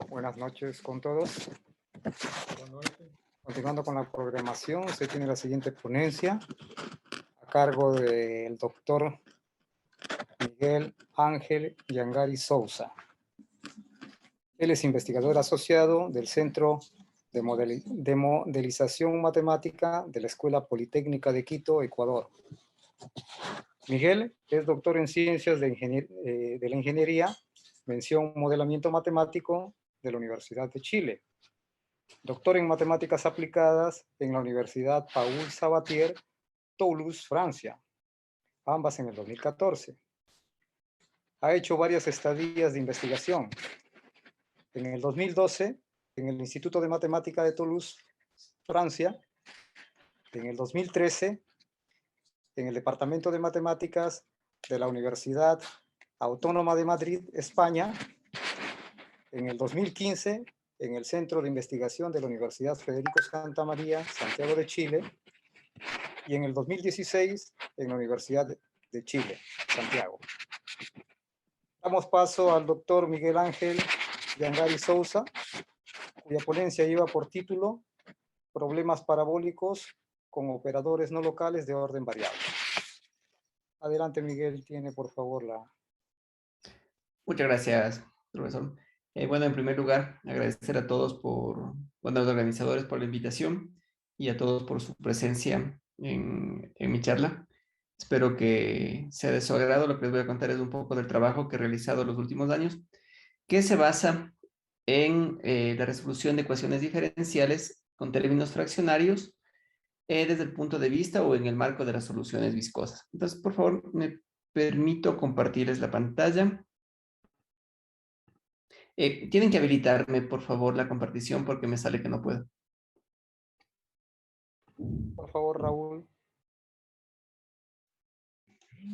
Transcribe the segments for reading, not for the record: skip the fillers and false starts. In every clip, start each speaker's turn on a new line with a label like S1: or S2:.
S1: Buenas noches con todos. Continuando con la programación, se tiene la siguiente ponencia a cargo del doctor Miguel Ángel Yangari Souza. Él es investigador asociado del Centro de Modelización Matemática de la Escuela Politécnica de Quito, Ecuador. Miguel es doctor en Ciencias de la Ingeniería, mención Modelamiento Matemático de la Universidad de Chile. Doctor en Matemáticas Aplicadas en la Universidad Paul Sabatier, Toulouse, Francia, ambas en el 2014. Ha hecho varias estadías de investigación. En el 2012, en el Instituto de Matemática de Toulouse, Francia. En el 2013, en el Departamento de Matemáticas de la Universidad Autónoma de Madrid, España. En el 2015, en el Centro de Investigación de la Universidad Federico Santa María, Santiago de Chile. Y en el 2016, en la Universidad de Chile, Santiago. Damos paso al doctor Miguel Ángel Yangari Souza, cuya ponencia lleva por título Problemas parabólicos con operadores no locales de orden variable. Adelante, Miguel, tiene por favor la...
S2: Muchas gracias, profesor. Bueno, en primer lugar, agradecer a todos a los organizadores por la invitación y a todos por su presencia en mi charla. Espero que sea de su agrado. Lo que les voy a contar es un poco del trabajo que he realizado en los últimos años, que se basa en la resolución de ecuaciones diferenciales con términos fraccionarios desde el punto de vista o en el marco de las soluciones viscosas. Entonces, por favor, me permito compartirles la pantalla. Tienen que habilitarme, por favor, la compartición porque me sale que no puedo.
S1: Por favor, Raúl.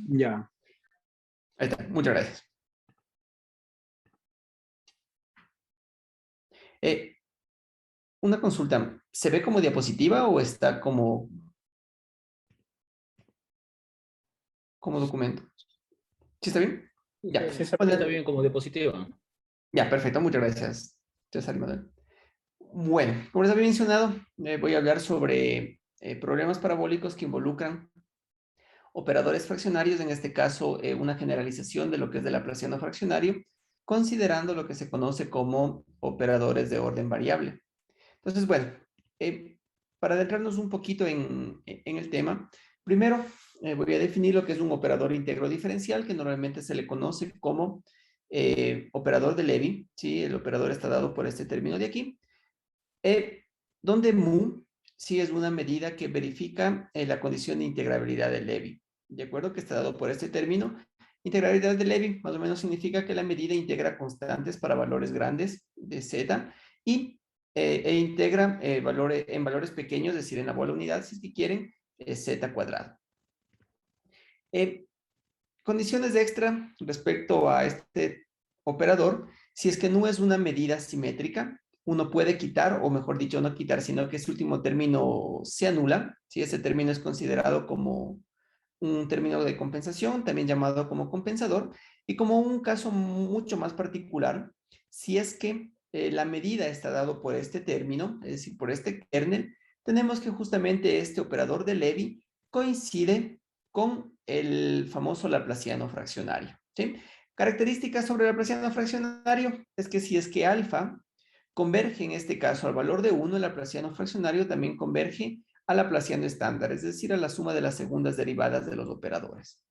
S3: Ya.
S2: Ahí está, muchas gracias. Una consulta, ¿se ve como diapositiva o está como documento? ¿Sí está bien? Ya.
S3: Sí, está bien como diapositiva.
S2: Ya, perfecto, muchas gracias, César y Manuel. Bueno, como les había mencionado, voy a hablar sobre problemas parabólicos que involucran operadores fraccionarios, en este caso una generalización de lo que es el laplaciano fraccionario, considerando lo que se conoce como operadores de orden variable. Entonces, bueno, para adentrarnos un poquito en el tema, primero voy a definir lo que es un operador íntegro diferencial, que normalmente se le conoce como operador de Levy, ¿sí? El operador está dado por este término de aquí, donde mu sí es una medida que verifica la condición de integrabilidad de Levy, ¿de acuerdo? Que está dado por este término. Integrabilidad de Levy más o menos significa que la medida integra constantes para valores grandes de z y integra en valores pequeños, es decir, en la bola unidad, si es que quieren, z cuadrado. Condiciones extra respecto a este operador, si es que no es una medida simétrica, uno puede quitar, o mejor dicho, no quitar, sino que ese último término se anula, si ese término es considerado como un término de compensación, también llamado como compensador, y como un caso mucho más particular, si es que la medida está dado por este término, es decir, por este kernel, tenemos que justamente este operador de Levy coincide con el famoso laplaciano fraccionario, ¿sí? Características sobre el laplaciano fraccionario es que si es que alfa converge en este caso al valor de 1, el laplaciano fraccionario también converge al laplaciano estándar, es decir, a la suma de las segundas derivadas de los operadores.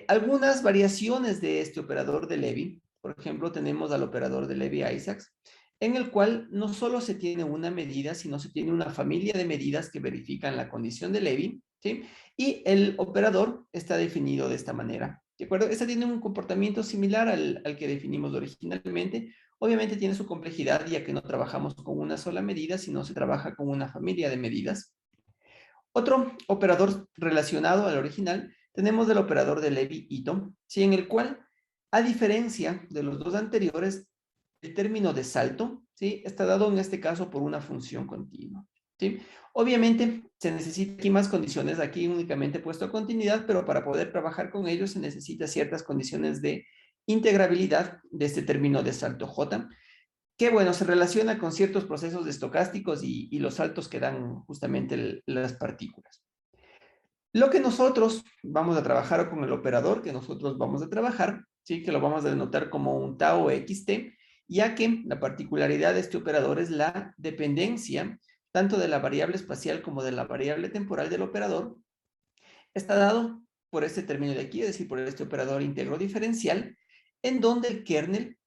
S2: Algunas variaciones de este operador de Levy, por ejemplo, tenemos al operador de Levy-Isaacs, en el cual no solo se tiene una medida, sino se tiene una familia de medidas que verifican la condición de Levy, ¿sí? Y el operador está definido de esta manera, ¿de acuerdo? Esta tiene un comportamiento similar al que definimos originalmente. Obviamente tiene su complejidad, ya que no trabajamos con una sola medida, sino se trabaja con una familia de medidas. Otro operador relacionado al original, tenemos el operador de Levy-Ito, ¿sí? En el cual, a diferencia de los dos anteriores, el término de salto, ¿sí? Está dado en este caso por una función continua, ¿sí? Obviamente se necesitan aquí más condiciones, aquí únicamente he puesto continuidad, pero para poder trabajar con ellos se necesitan ciertas condiciones de integrabilidad de este término de salto J, que bueno, se relaciona con ciertos procesos estocásticos y los saltos que dan justamente las partículas. Lo que nosotros vamos a trabajar, o con el operador que nosotros vamos a trabajar, ¿sí? Que lo vamos a denotar como un tau xt, ya que la particularidad de este operador es la dependencia tanto de la variable espacial como de la variable temporal del operador, está dado por este término de aquí, es decir, por este operador íntegro diferencial, en donde el kernel,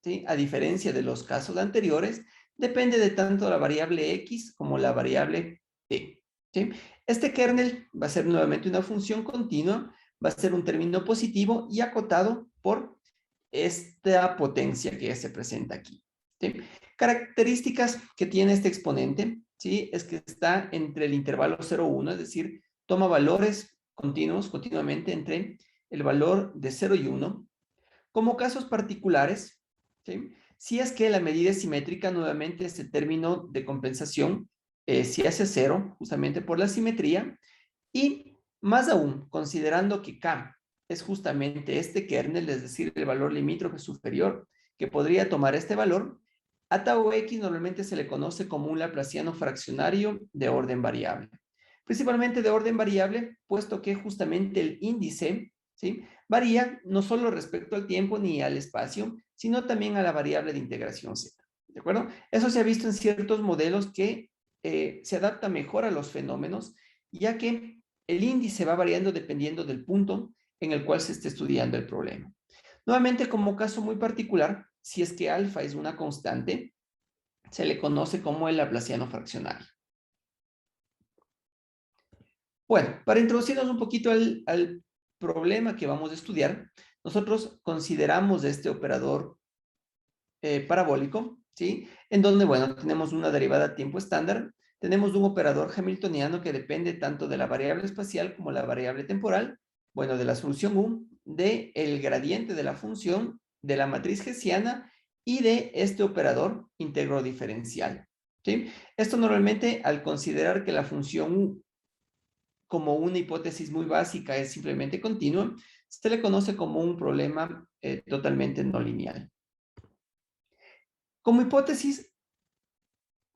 S2: ¿sí? A diferencia de los casos anteriores, depende de tanto la variable x como la variable t, ¿sí? Este kernel va a ser nuevamente una función continua, va a ser un término positivo y acotado por esta potencia que se presenta aquí, ¿sí? Características que tiene este exponente, ¿sí? Es que está entre el intervalo 0,1, es decir, toma valores continuamente entre el valor de 0 y 1. Como casos particulares, ¿sí? Si es que la medida es simétrica, nuevamente este término de compensación se hace 0, justamente por la simetría, y más aún, considerando que K es justamente este kernel, es decir, el valor limítrofe superior que podría tomar este valor, a tau x normalmente se le conoce como un laplaciano fraccionario de orden variable. Principalmente de orden variable, puesto que justamente el índice, ¿sí?, varía no solo respecto al tiempo ni al espacio, sino también a la variable de integración z. ¿De acuerdo? Eso se ha visto en ciertos modelos que se adapta mejor a los fenómenos, ya que el índice va variando dependiendo del punto en el cual se esté estudiando el problema. Nuevamente, como caso muy particular, si es que alfa es una constante, se le conoce como el laplaciano fraccionario. Bueno, para introducirnos un poquito al problema que vamos a estudiar, nosotros consideramos este operador parabólico, ¿sí? En donde, bueno, tenemos una derivada a tiempo estándar, tenemos un operador hamiltoniano que depende tanto de la variable espacial como la variable temporal, bueno, de la solución U, del gradiente de la función, de la matriz hessiana y de este operador íntegro diferencial, ¿sí? Esto normalmente, al considerar que la función U como una hipótesis muy básica es simplemente continua, se le conoce como un problema totalmente no lineal. Como hipótesis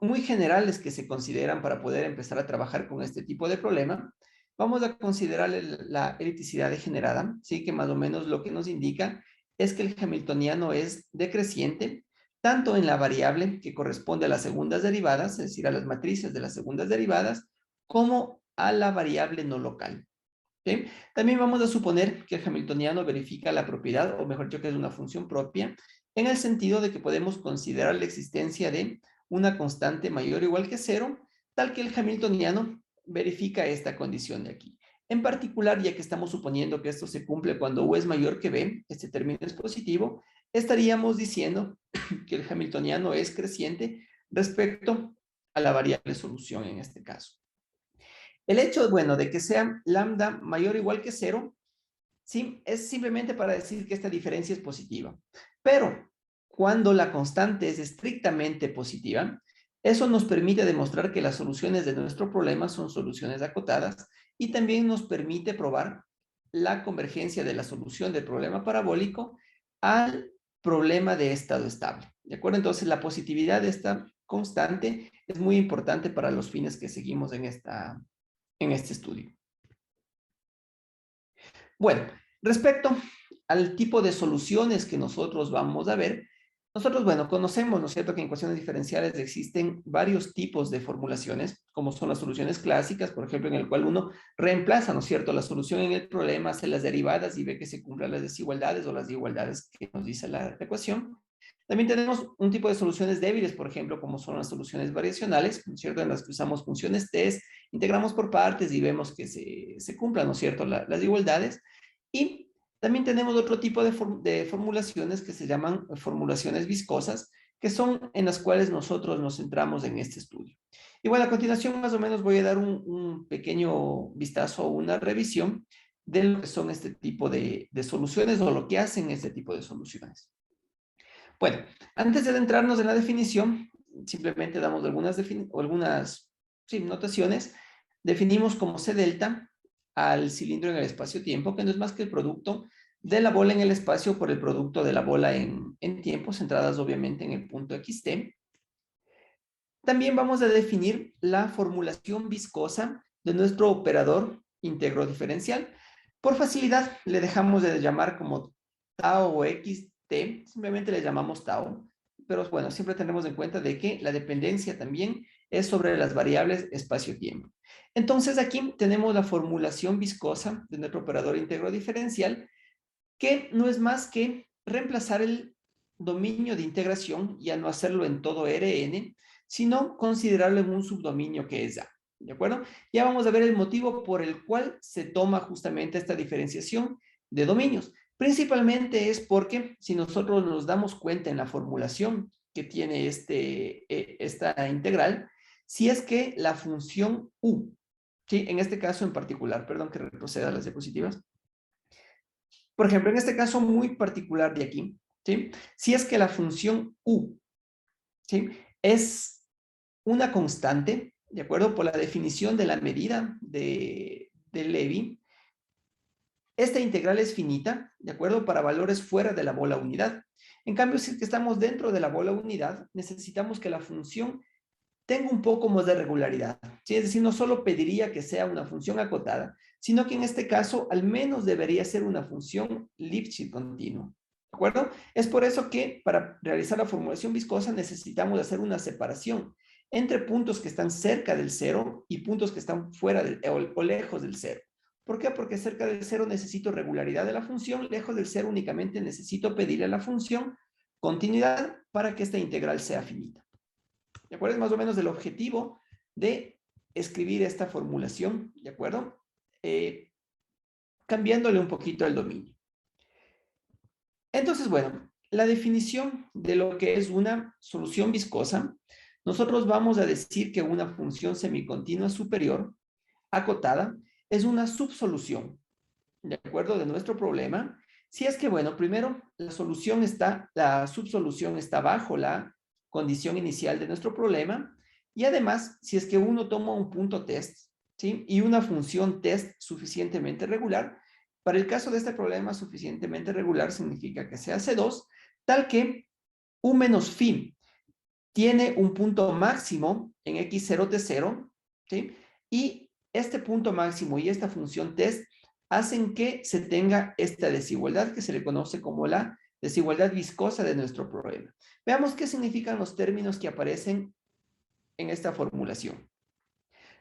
S2: muy generales que se consideran para poder empezar a trabajar con este tipo de problema, vamos a considerar la elipticidad degenerada, ¿sí? Que más o menos lo que nos indica es que el hamiltoniano es decreciente, tanto en la variable que corresponde a las segundas derivadas, es decir, a las matrices de las segundas derivadas, como a la variable no local, ¿sí? También vamos a suponer que el hamiltoniano verifica la propiedad, o mejor dicho, que es una función propia, en el sentido de que podemos considerar la existencia de una constante mayor o igual que 0, tal que el hamiltoniano verifica esta condición de aquí. En particular, ya que estamos suponiendo que esto se cumple cuando U es mayor que B, este término es positivo, estaríamos diciendo que el hamiltoniano es creciente respecto a la variable solución en este caso. El hecho, bueno, de que sea lambda mayor o igual que 0, ¿sí?, es simplemente para decir que esta diferencia es positiva. Pero cuando la constante es estrictamente positiva, eso nos permite demostrar que las soluciones de nuestro problema son soluciones acotadas y también nos permite probar la convergencia de la solución del problema parabólico al problema de estado estable. ¿De acuerdo? Entonces, la positividad de esta constante es muy importante para los fines que seguimos en este estudio. Bueno, respecto al tipo de soluciones que nosotros vamos a ver, nosotros, bueno, conocemos, ¿no es cierto?, que en ecuaciones diferenciales existen varios tipos de formulaciones, como son las soluciones clásicas, por ejemplo, en el cual uno reemplaza, ¿no es cierto?, la solución en el problema, hace las derivadas y ve que se cumplan las desigualdades o las igualdades que nos dice la ecuación. También tenemos un tipo de soluciones débiles, por ejemplo, como son las soluciones variacionales, ¿no es cierto?, en las que usamos funciones test, integramos por partes y vemos que se cumplan, ¿no es cierto?, las igualdades. Y también tenemos otro tipo de formulaciones que se llaman formulaciones viscosas, que son en las cuales nosotros nos centramos en este estudio. Y bueno, a continuación más o menos voy a dar un pequeño vistazo o una revisión de lo que son este tipo de soluciones o lo que hacen este tipo de soluciones. Bueno, antes de adentrarnos en la definición, simplemente damos algunas notaciones. Definimos como C delta al cilindro en el espacio-tiempo, que no es más que el producto de la bola en el espacio por el producto de la bola en tiempo, centradas obviamente en el punto xt. También vamos a definir la formulación viscosa de nuestro operador íntegro diferencial. Por facilidad, le dejamos de llamar como tau o xt, simplemente le llamamos tau, pero bueno, siempre tenemos en cuenta de que la dependencia también es sobre las variables espacio-tiempo. Entonces aquí tenemos la formulación viscosa de nuestro operador íntegro diferencial, que no es más que reemplazar el dominio de integración y a no hacerlo en todo Rn, sino considerarlo en un subdominio que es A. ¿De acuerdo? Ya vamos a ver el motivo por el cual se toma justamente esta diferenciación de dominios. Principalmente es porque si nosotros nos damos cuenta en la formulación que tiene esta integral, si es que la función u, ¿sí? En este caso en particular, perdón que retroceda a las diapositivas. Por ejemplo, en este caso muy particular de aquí, ¿sí? Si es que la función u, ¿sí? Es una constante, ¿de acuerdo? Por la definición de la medida de Levy, esta integral es finita, ¿de acuerdo? Para valores fuera de la bola unidad. En cambio, si es que estamos dentro de la bola unidad, necesitamos que la función tenga un poco más de regularidad, ¿sí? Es decir, no solo pediría que sea una función acotada, sino que en este caso al menos debería ser una función Lipschitz continua, ¿de acuerdo? Es por eso que para realizar la formulación viscosa necesitamos hacer una separación entre puntos que están cerca del cero y puntos que están fuera o lejos del cero. ¿Por qué? Porque cerca del cero necesito regularidad de la función, lejos del cero únicamente necesito pedirle a la función continuidad para que esta integral sea finita. ¿De acuerdo? Es más o menos el objetivo de escribir esta formulación, ¿de acuerdo? Cambiándole un poquito el dominio. Entonces, bueno, la definición de lo que es una solución viscosa, nosotros vamos a decir que una función semicontinua superior acotada es una subsolución, ¿de acuerdo? De nuestro problema. Si es que, bueno, primero la subsolución está bajo la condición inicial de nuestro problema, y además, si es que uno toma un punto test, ¿sí? Y una función test suficientemente regular, para el caso de este problema suficientemente regular significa que sea C2, tal que U menos phi tiene un punto máximo en x0 t0, ¿sí? Y este punto máximo y esta función test hacen que se tenga esta desigualdad que se le conoce como la desigualdad viscosa de nuestro problema. Veamos qué significan los términos que aparecen en esta formulación.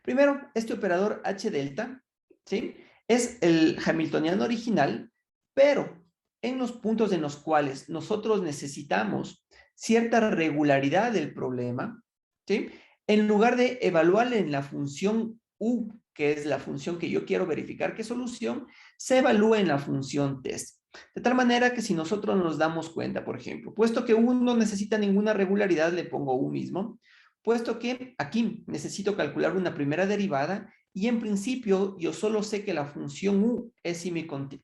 S2: Primero, este operador H delta, ¿sí? Es el hamiltoniano original, pero en los puntos en los cuales nosotros necesitamos cierta regularidad del problema, ¿sí? En lugar de evaluarle en la función U, que es la función que yo quiero verificar qué solución, se evalúa en la función test. De tal manera que si nosotros nos damos cuenta, por ejemplo, puesto que U no necesita ninguna regularidad, le pongo U mismo, puesto que aquí necesito calcular una primera derivada y en principio yo solo sé que la función u es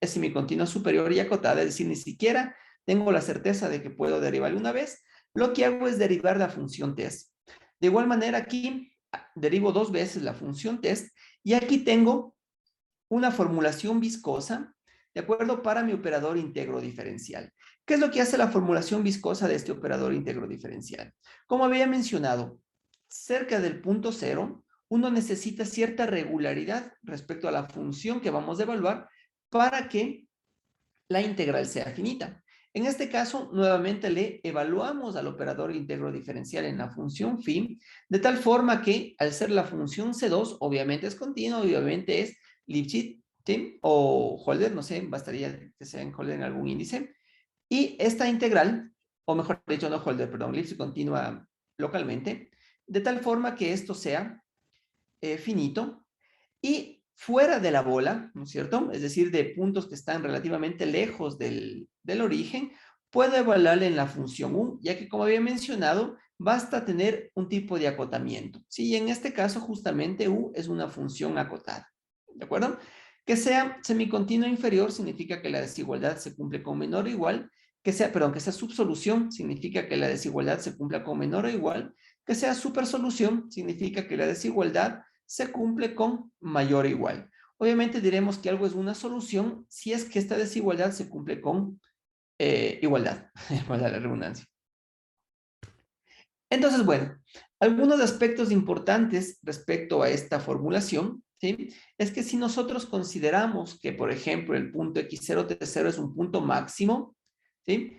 S2: semicontinua superior y acotada, es decir, ni siquiera tengo la certeza de que puedo derivar una vez, lo que hago es derivar la función test. De igual manera aquí derivo dos veces la función test y aquí tengo una formulación viscosa, ¿de acuerdo? Para mi operador íntegro diferencial. ¿Qué es lo que hace la formulación viscosa de este operador íntegro diferencial? Como había mencionado, cerca del punto cero, uno necesita cierta regularidad respecto a la función que vamos a evaluar para que la integral sea finita. En este caso, nuevamente le evaluamos al operador íntegro diferencial en la función phi, de tal forma que al ser la función C2, obviamente es continua, obviamente es Lipschitz, ¿sí? O Holder, no sé, bastaría que sea en Holder en algún índice. Y esta integral, o mejor dicho, no Holder, perdón, Lipschitz continua localmente, de tal forma que esto sea finito y fuera de la bola, ¿no es cierto? Es decir, de puntos que están relativamente lejos del origen, puedo evaluarle en la función U, ya que como había mencionado, basta tener un tipo de acotamiento. Sí, y en este caso justamente U es una función acotada, ¿de acuerdo? Que sea semicontinua inferior significa que la desigualdad se cumple con menor o igual, que sea subsolución significa que la desigualdad se cumpla con menor o igual, que sea supersolución significa que la desigualdad se cumple con mayor o igual. obviamente diremos que algo es una solución si es que esta desigualdad se cumple con igualdad, para la redundancia. Entonces, bueno, algunos aspectos importantes respecto a esta formulación, ¿sí? Es que si nosotros consideramos que, por ejemplo, el punto x0, t0 es un punto máximo, ¿sí?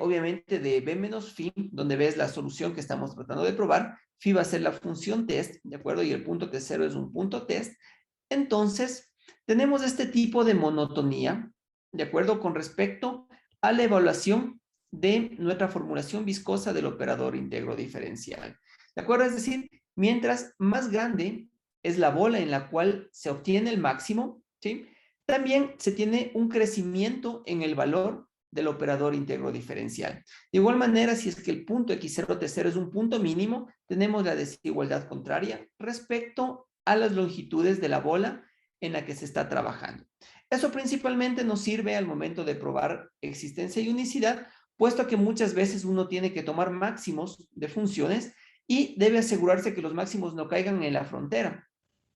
S2: Obviamente, de b menos phi, donde ves la solución que estamos tratando de probar, phi va a ser la función test, ¿de acuerdo? Y el punto t0 es un punto test. Entonces, tenemos este tipo de monotonía, ¿de acuerdo? Con respecto a la evaluación de nuestra formulación viscosa del operador íntegro diferencial. ¿De acuerdo? Es decir, mientras más grande es la bola en la cual se obtiene el máximo, ¿sí? También se tiene un crecimiento en el valor del operador íntegro diferencial. De igual manera, si es que el punto x0, t0 es un punto mínimo, tenemos la desigualdad contraria respecto a las longitudes de la bola en la que se está trabajando. Eso principalmente nos sirve al momento de probar existencia y unicidad, puesto que muchas veces uno tiene que tomar máximos de funciones y debe asegurarse que los máximos no caigan en la frontera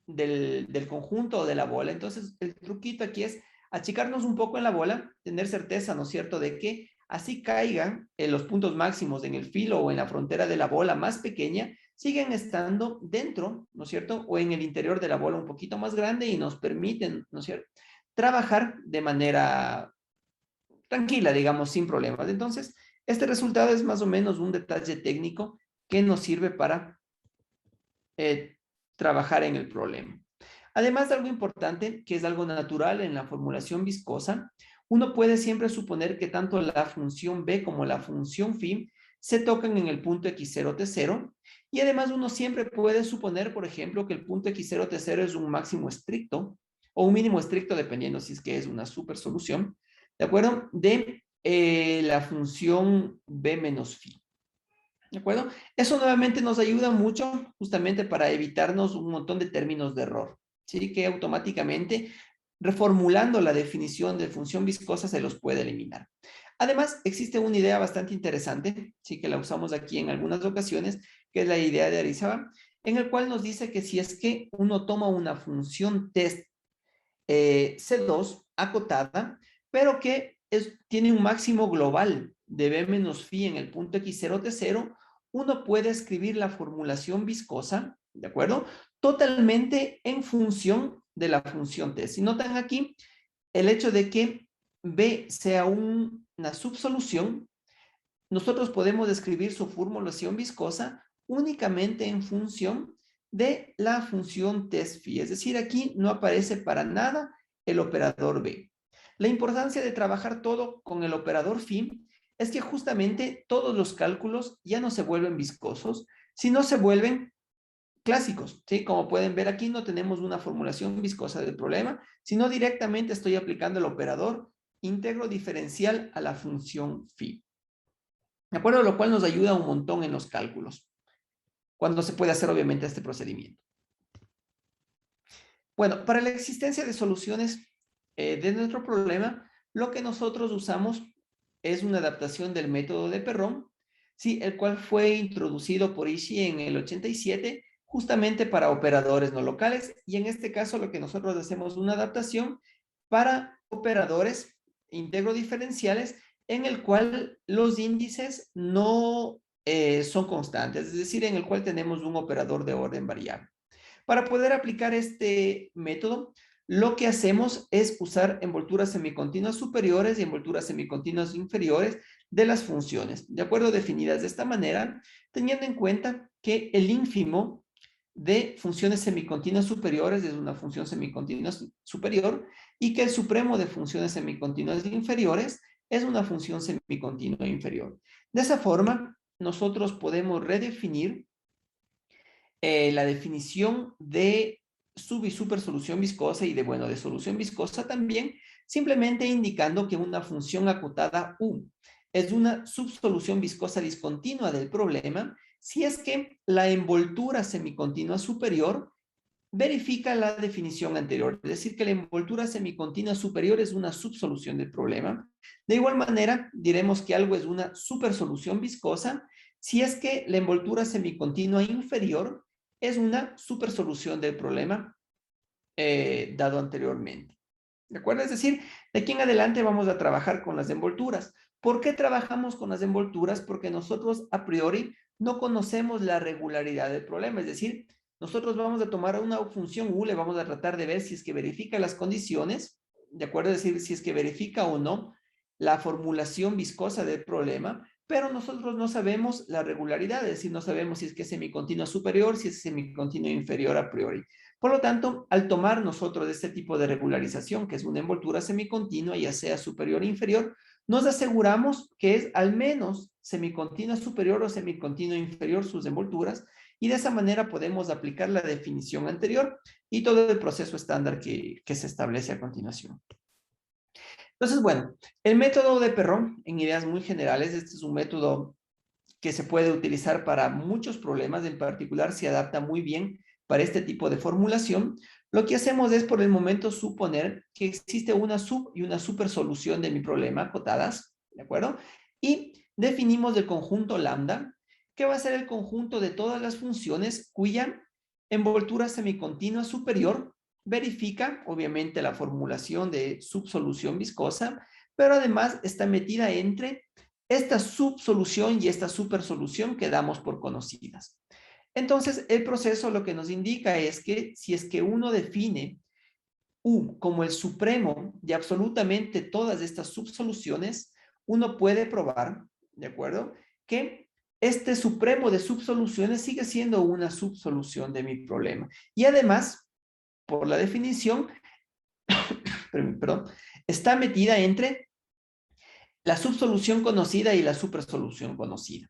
S2: del conjunto o de la bola. Entonces, el truquito aquí es achicarnos un poco en la bola, tener certeza, ¿no es cierto?, de que así caigan los puntos máximos en el filo o en la frontera de la bola más pequeña, siguen estando dentro, ¿no es cierto?, o en el interior de la bola un poquito más grande y nos permiten, ¿no es cierto?, trabajar de manera tranquila, digamos, sin problemas. Entonces, este resultado es más o menos un detalle técnico que nos sirve para trabajar en el problema. Además de algo importante, que es algo natural en la formulación viscosa, uno puede siempre suponer que tanto la función b como la función phi se tocan en el punto x0, t0, y además uno siempre puede suponer, por ejemplo, que el punto x0, t0 es un máximo estricto, o un mínimo estricto, dependiendo si es que es una supersolución, ¿de acuerdo? De la función b menos phi. ¿De acuerdo? Eso nuevamente nos ayuda mucho justamente para evitarnos un montón de términos de error, ¿sí? Que automáticamente, reformulando la definición de función viscosa, se los puede eliminar. Además, existe una idea bastante interesante, sí, que la usamos aquí en algunas ocasiones, que es la idea de Arizawa, en el cual nos dice que si es que uno toma una función test C2 acotada, pero que tiene un máximo global de B menos phi en el punto X0, T0, uno puede escribir la formulación viscosa, ¿de acuerdo? Totalmente en función de la función T. Si notan aquí, el hecho de que B sea una subsolución, nosotros podemos escribir su formulación viscosa únicamente en función de la función test phi. Es decir, aquí no aparece para nada el operador B. La importancia de trabajar todo con el operador phi es que justamente todos los cálculos ya no se vuelven viscosos, sino se vuelven clásicos, ¿sí? Como pueden ver aquí, no tenemos una formulación viscosa del problema, sino directamente estoy aplicando el operador íntegro diferencial a la función phi. ¿De acuerdo? Lo cual nos ayuda un montón en los cálculos, cuando se puede hacer obviamente este procedimiento. Bueno, para la existencia de soluciones de nuestro problema, lo que nosotros usamos es una adaptación del método de Perron, ¿sí? El cual fue introducido por Ishii en el 87, justamente para operadores no locales, y en este caso lo que nosotros hacemos es una adaptación para operadores íntegro diferenciales en el cual los índices no son constantes, es decir, en el cual tenemos un operador de orden variable. Para poder aplicar este método, lo que hacemos es usar envolturas semicontinuas superiores y envolturas semicontinuas inferiores de las funciones, de acuerdo, definidas de esta manera, teniendo en cuenta que el ínfimo de funciones semicontinuas superiores es una función semicontinua superior y que el supremo de funciones semicontinuas inferiores es una función semicontinua inferior. De esa forma, nosotros podemos redefinir la definición de sub y supersolución viscosa y de solución viscosa también, simplemente indicando que una función acotada U es una subsolución viscosa discontinua del problema si es que la envoltura semicontinua superior verifica la definición anterior, es decir, que la envoltura semicontinua superior es una subsolución del problema. De igual manera, diremos que algo es una supersolución viscosa si es que la envoltura semicontinua inferior es una supersolución del problema dado anteriormente. ¿De acuerdo? Es decir, de aquí en adelante vamos a trabajar con las envolturas. ¿Por qué trabajamos con las envolturas? Porque nosotros a priori no conocemos la regularidad del problema. Es decir, nosotros vamos a tomar una función U, le vamos a tratar de ver si es que verifica las condiciones, ¿de acuerdo? Es decir, si es que verifica o no la formulación viscosa del problema, pero nosotros no sabemos la regularidad, es decir, no sabemos si es que es semicontinuo superior, si es semicontinuo inferior a priori. Por lo tanto, al tomar nosotros este tipo de regularización, que es una envoltura semicontinua, ya sea superior o inferior, nos aseguramos que es al menos semicontinua superior o semicontinua inferior sus envolturas, y de esa manera podemos aplicar la definición anterior y todo el proceso estándar que se establece a continuación. Entonces, bueno, el método de Perron, en ideas muy generales, este es un método que se puede utilizar para muchos problemas, en particular se adapta muy bien para este tipo de formulación. Lo que hacemos es por el momento suponer que existe una sub y una super solución de mi problema acotadas, ¿de acuerdo? Y definimos el conjunto lambda, que va a ser el conjunto de todas las funciones cuya envoltura semicontinua superior verifica, obviamente, la formulación de subsolución viscosa, pero además está metida entre esta subsolución y esta supersolución que damos por conocidas. Entonces, el proceso lo que nos indica es que si es que uno define U como el supremo de absolutamente todas estas subsoluciones, uno puede probar, ¿de acuerdo?, que este supremo de subsoluciones sigue siendo una subsolución de mi problema. Y además, por la definición, perdón, está metida entre la subsolución conocida y la supersolución conocida.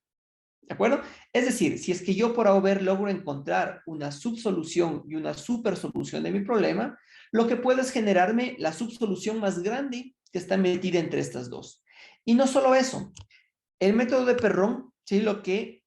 S2: ¿De acuerdo? Es decir, si es que yo por A o B logro encontrar una subsolución y una supersolución de mi problema, lo que puedo es generarme la subsolución más grande que está metida entre estas dos. Y no solo eso, el método de Perron, ¿sí?, lo que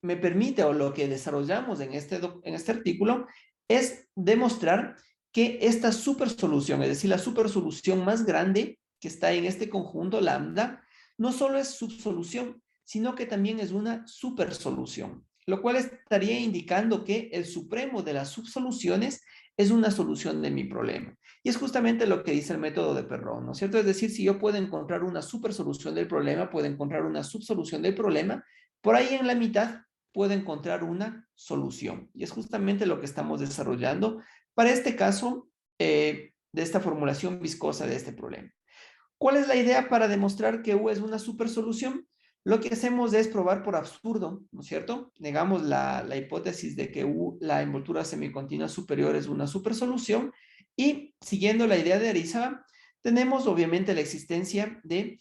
S2: me permite o lo que desarrollamos en este artículo es demostrar que esta supersolución, es decir, la supersolución más grande que está en este conjunto lambda, no solo es subsolución, sino que también es una supersolución, lo cual estaría indicando que el supremo de las subsoluciones es una solución de mi problema. Y es justamente lo que dice el método de Perron, ¿no es cierto? Es decir, si yo puedo encontrar una supersolución del problema, puedo encontrar una subsolución del problema, por ahí en la mitad puedo encontrar una solución. Y es justamente lo que estamos desarrollando para este caso de esta formulación viscosa de este problema. ¿Cuál es la idea para demostrar que U es una supersolución? Lo que hacemos es probar por absurdo, ¿no es cierto? Negamos la hipótesis de que U, la envoltura semicontinua superior, es una supersolución, y siguiendo la idea de Arizaba, tenemos obviamente la existencia de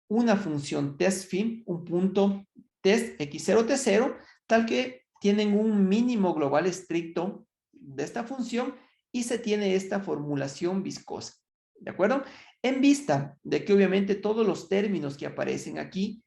S2: una función test phi, un punto test x0, t0, tal que tienen un mínimo global estricto de esta función y se tiene esta formulación viscosa, ¿de acuerdo? En vista de que obviamente todos los términos que aparecen aquí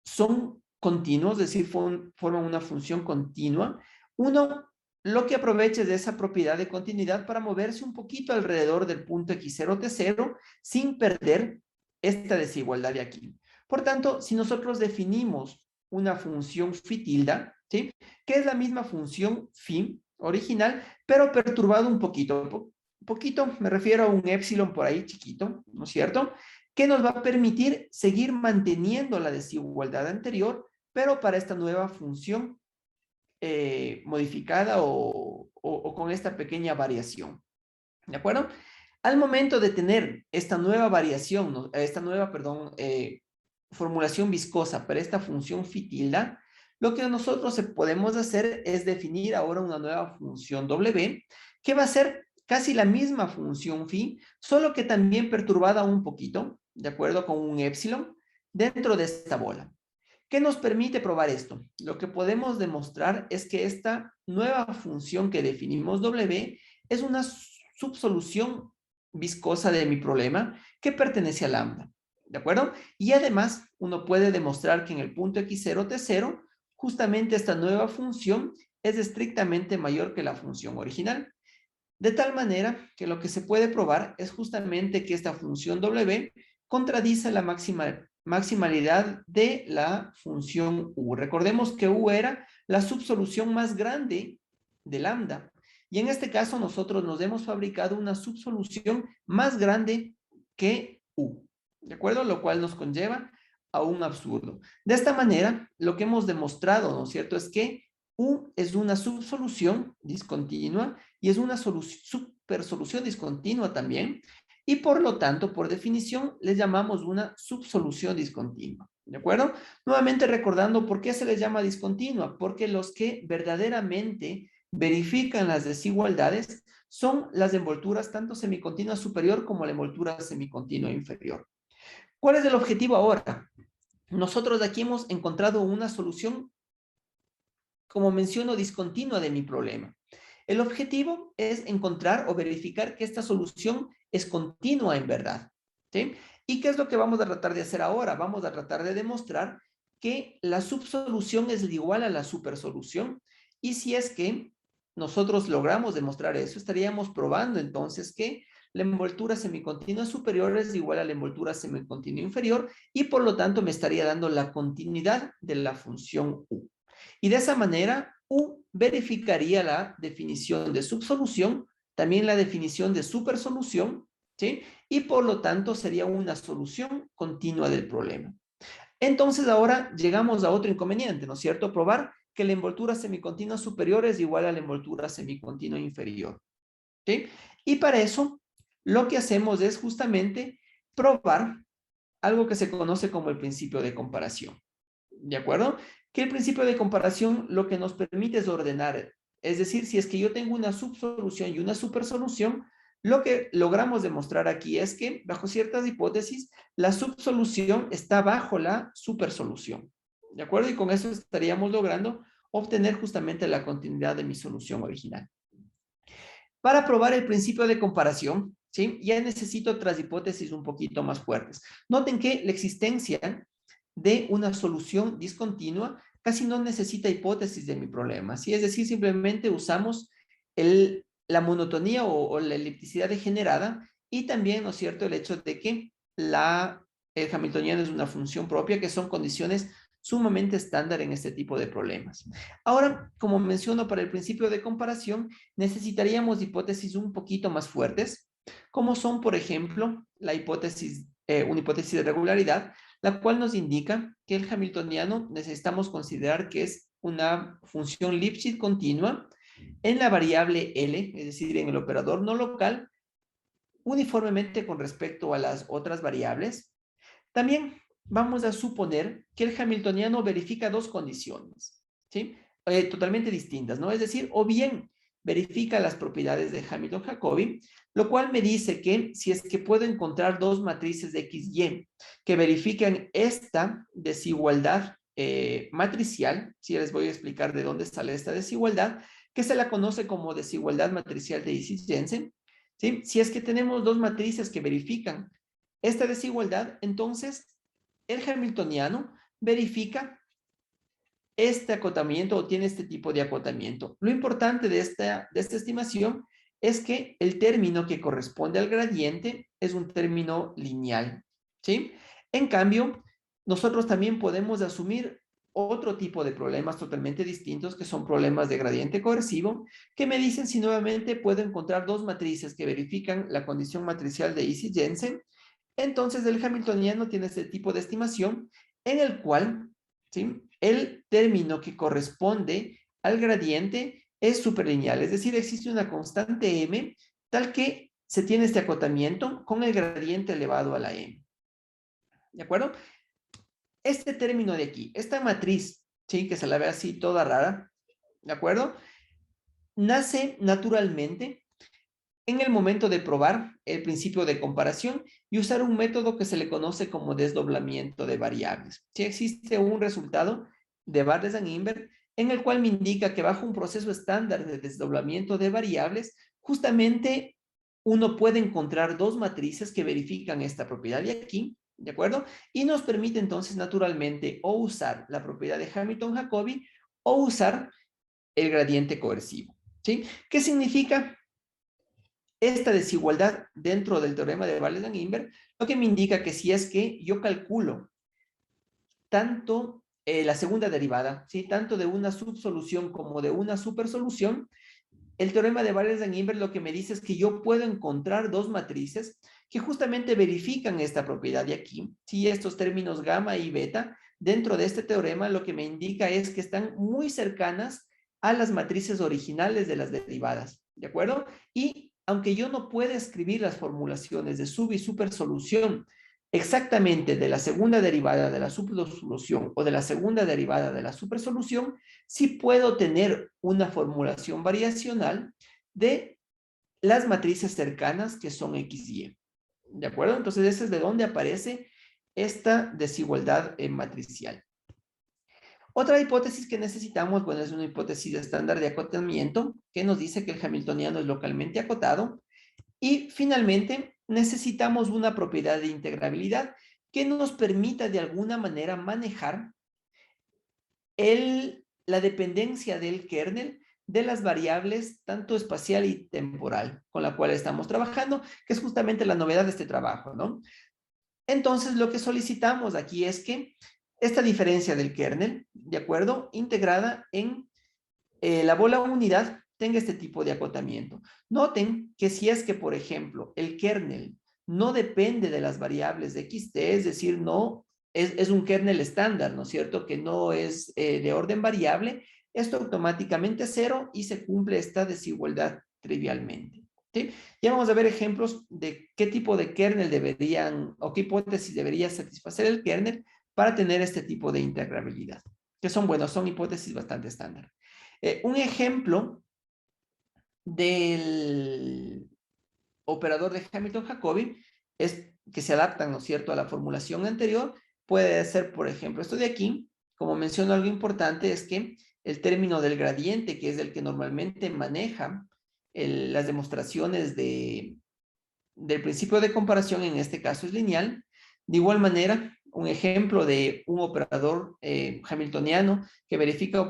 S2: son continuos, es decir, forman una función continua, uno lo que aprovecha de esa propiedad de continuidad para moverse un poquito alrededor del punto x0, t0 sin perder esta desigualdad de aquí. Por tanto, si nosotros definimos una función phi tilde, ¿sí?, que es la misma función phi original, pero perturbado un poquito, me refiero a un épsilon por ahí chiquito, ¿no es cierto?, que nos va a permitir seguir manteniendo la desigualdad anterior, pero para esta nueva función modificada o con esta pequeña variación. ¿De acuerdo? Al momento de tener esta nueva variación, ¿no?, esta nueva, formulación viscosa para esta función phi tilde, lo que nosotros podemos hacer es definir ahora una nueva función W, que va a ser casi la misma función phi, solo que también perturbada un poquito, de acuerdo con un épsilon, dentro de esta bola. ¿Qué nos permite probar esto? Lo que podemos demostrar es que esta nueva función que definimos W es una subsolución viscosa de mi problema que pertenece a lambda, ¿de acuerdo? Y además, uno puede demostrar que en el punto x0, t0, justamente esta nueva función es estrictamente mayor que la función original. De tal manera que lo que se puede probar es justamente que esta función W contradice la maximalidad de la función U. Recordemos que U era la subsolución más grande de lambda. Y en este caso nosotros nos hemos fabricado una subsolución más grande que U, ¿de acuerdo? Lo cual nos conlleva a un absurdo. De esta manera, lo que hemos demostrado, ¿no es cierto?, es que U es una subsolución discontinua y es una supersolución discontinua también, y por lo tanto, por definición, les llamamos una subsolución discontinua, ¿de acuerdo? Nuevamente recordando por qué se les llama discontinua, porque los que verdaderamente verifican las desigualdades son las envolturas tanto semicontinua superior como la envoltura semicontinua inferior. ¿Cuál es el objetivo ahora? Nosotros aquí hemos encontrado una solución, como menciono, discontinua de mi problema. El objetivo es encontrar o verificar que esta solución es continua en verdad, ¿sí? ¿Y qué es lo que vamos a tratar de hacer ahora? Vamos a tratar de demostrar que la subsolución es igual a la supersolución, y si es que nosotros logramos demostrar eso, estaríamos probando entonces que la envoltura semicontinua superior es igual a la envoltura semicontinua inferior, y por lo tanto me estaría dando la continuidad de la función U. Y de esa manera, U verificaría la definición de subsolución, también la definición de supersolución, ¿sí? Y por lo tanto sería una solución continua del problema. Entonces ahora llegamos a otro inconveniente, ¿no es cierto? Probar que la envoltura semicontinua superior es igual a la envoltura semicontinua inferior, ¿sí? Y para eso, lo que hacemos es justamente probar algo que se conoce como el principio de comparación, ¿de acuerdo? Que el principio de comparación lo que nos permite es ordenar, es decir, si es que yo tengo una subsolución y una supersolución, lo que logramos demostrar aquí es que, bajo ciertas hipótesis, la subsolución está bajo la supersolución, ¿de acuerdo? Y con eso estaríamos logrando obtener justamente la continuidad de mi solución original. Para probar el principio de comparación, ¿sí?, ya necesito otras hipótesis un poquito más fuertes. Noten que la existencia de una solución discontinua casi no necesita hipótesis de mi problema, ¿sí? Es decir, simplemente usamos la monotonía o la elipticidad degenerada, y también, ¿no es cierto?, el hecho de que el hamiltoniano es una función propia, que son condiciones sumamente estándar en este tipo de problemas. Ahora, como menciono, para el principio de comparación, necesitaríamos hipótesis un poquito más fuertes, como son, por ejemplo, una hipótesis de regularidad, la cual nos indica que el hamiltoniano necesitamos considerar que es una función Lipschitz continua en la variable L, es decir, en el operador no local, uniformemente con respecto a las otras variables. También vamos a suponer que el hamiltoniano verifica dos condiciones, ¿sí? Totalmente distintas, ¿no? Es decir, o bien verifica las propiedades de Hamilton-Jacobi, lo cual me dice que si es que puedo encontrar dos matrices de X, Y que verifican esta desigualdad matricial, ¿sí? Les voy a explicar de dónde sale esta desigualdad, que se la conoce como desigualdad matricial de Ising-Jensen, ¿sí? Si es que tenemos dos matrices que verifican esta desigualdad, entonces el hamiltoniano verifica este acotamiento o tiene este tipo de acotamiento. Lo importante de esta estimación es que el término que corresponde al gradiente es un término lineal, ¿sí? En cambio, nosotros también podemos asumir otro tipo de problemas totalmente distintos, que son problemas de gradiente coercivo, que me dicen si nuevamente puedo encontrar dos matrices que verifican la condición matricial de Ising-Jensen. Entonces el hamiltoniano tiene este tipo de estimación en el cual, ¿sí?, el término que corresponde al gradiente es superlineal, es decir, existe una constante m tal que se tiene este acotamiento con el gradiente elevado a la m. ¿De acuerdo? Este término de aquí, esta matriz, ¿sí?, que se la ve así toda rara, ¿de acuerdo?, nace naturalmente en el momento de probar el principio de comparación y usar un método que se le conoce como desdoblamiento de variables. Si existe un resultado de Bardes-Ingber en el cual me indica que bajo un proceso estándar de desdoblamiento de variables, justamente uno puede encontrar dos matrices que verifican esta propiedad de aquí, ¿de acuerdo? Y nos permite entonces naturalmente o usar la propiedad de Hamilton-Jacobi o usar el gradiente coercivo, ¿sí? ¿Qué significa esta desigualdad dentro del teorema de Bardes-Ingber? Lo que me indica que si es que yo calculo tanto la segunda derivada, ¿sí?, tanto de una subsolución como de una supersolución, el teorema de Wallerstein-Imbert lo que me dice es que yo puedo encontrar dos matrices que justamente verifican esta propiedad de aquí. Si estos términos gamma y beta, dentro de este teorema lo que me indica es que están muy cercanas a las matrices originales de las derivadas, ¿de acuerdo? Y aunque yo no pueda escribir las formulaciones de sub y supersolución exactamente de la segunda derivada de la supersolución o de la segunda derivada de la supersolución, sí puedo tener una formulación variacional de las matrices cercanas que son X y Y. ¿De acuerdo? Entonces, ese es de donde aparece esta desigualdad matricial. Otra hipótesis que necesitamos, bueno, es una hipótesis estándar de acotamiento que nos dice que el hamiltoniano es localmente acotado. Y finalmente, necesitamos una propiedad de integrabilidad que nos permita de alguna manera manejar la dependencia del kernel de las variables tanto espacial y temporal con la cual estamos trabajando, que es justamente la novedad de este trabajo, ¿no? Entonces, lo que solicitamos aquí es que esta diferencia del kernel, ¿de acuerdo? Integrada en la bola unidad tenga este tipo de acotamiento. Noten que si es que, por ejemplo, el kernel no depende de las variables de xt, es decir, no es un kernel estándar, ¿no es cierto? Que no es de orden variable, esto automáticamente es cero y se cumple esta desigualdad trivialmente. ¿Sí? Ya vamos a ver ejemplos de qué tipo de kernel deberían, o qué hipótesis debería satisfacer el kernel para tener este tipo de integrabilidad, que son, bueno, son hipótesis bastante estándar. Un ejemplo del operador de Hamilton-Jacobi es que se adaptan, ¿no es cierto?, a la formulación anterior. Puede ser, por ejemplo, esto de aquí. Como menciono, algo importante es que el término del gradiente, que es el que normalmente maneja las demostraciones del principio de comparación, en este caso es lineal. De igual manera, un ejemplo de un operador hamiltoniano que verifica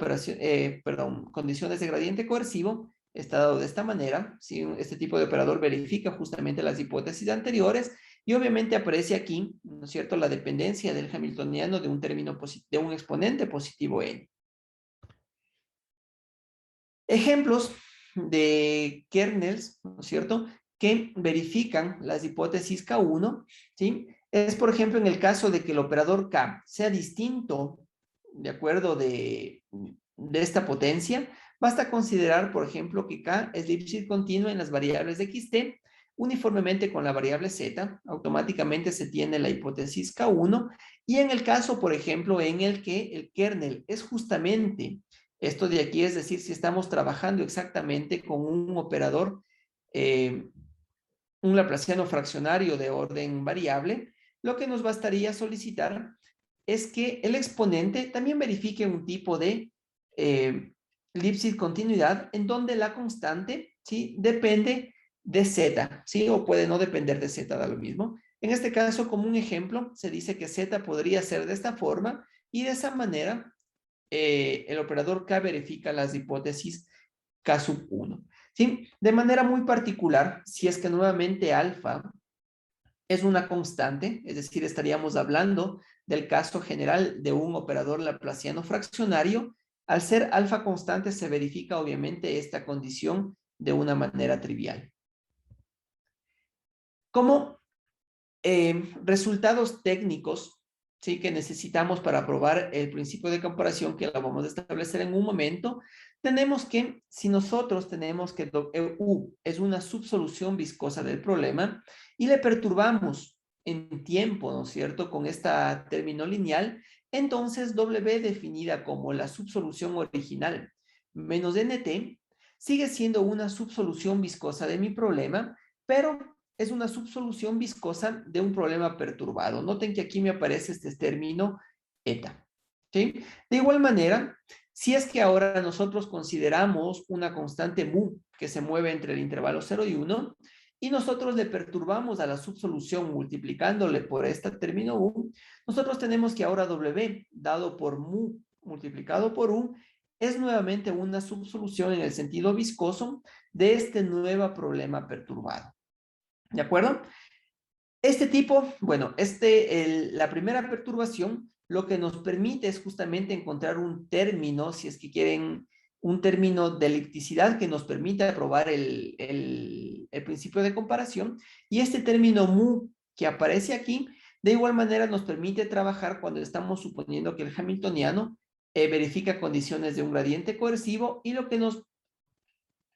S2: condiciones de gradiente coercivo está dado de esta manera. ¿Sí? Este tipo de operador verifica justamente las hipótesis anteriores y obviamente aparece aquí, ¿no es cierto?, la dependencia del hamiltoniano de un término de un exponente positivo n. Ejemplos de kernels, ¿no es cierto?, que verifican las hipótesis K1, ¿sí? Es, por ejemplo, en el caso de que el operador K sea distinto, de acuerdo, de esta potencia, basta considerar, por ejemplo, que K es Lipschitz continuo en las variables de xt, uniformemente con la variable z, automáticamente se tiene la hipótesis K1, y en el caso, por ejemplo, en el que el kernel es justamente esto de aquí, es decir, si estamos trabajando exactamente con un operador, un laplaciano fraccionario de orden variable, lo que nos bastaría solicitar es que el exponente también verifique un tipo de Lipschitz continuidad en donde la constante, ¿sí?, depende de z, ¿sí? O puede no depender de z, da lo mismo. En este caso, como un ejemplo, se dice que z podría ser de esta forma y de esa manera el operador K verifica las hipótesis K sub 1. ¿Sí? De manera muy particular, si es que nuevamente alfa es una constante, es decir, estaríamos hablando del caso general de un operador laplaciano fraccionario, al ser alfa constante se verifica obviamente esta condición de una manera trivial. Como resultados técnicos, ¿sí?, que necesitamos para probar el principio de comparación, que lo vamos a establecer en un momento, tenemos que, si nosotros tenemos que U es una subsolución viscosa del problema y le perturbamos en tiempo, ¿no es cierto?, con esta término lineal, entonces W definida como la subsolución original menos NT sigue siendo una subsolución viscosa de mi problema, pero es una subsolución viscosa de un problema perturbado. Noten que aquí me aparece este término eta. ¿Sí? De igual manera, si es que ahora nosotros consideramos una constante mu que se mueve entre el intervalo 0 y 1 y nosotros le perturbamos a la subsolución multiplicándole por este término u, nosotros tenemos que ahora W dado por mu multiplicado por u es nuevamente una subsolución en el sentido viscoso de este nuevo problema perturbado. ¿De acuerdo? Este tipo, bueno, la primera perturbación lo que nos permite es justamente encontrar un término, si es que quieren un término de elipticidad que nos permite probar el principio de comparación, y este término mu que aparece aquí, de igual manera nos permite trabajar cuando estamos suponiendo que el hamiltoniano verifica condiciones de un gradiente coercivo, y lo que nos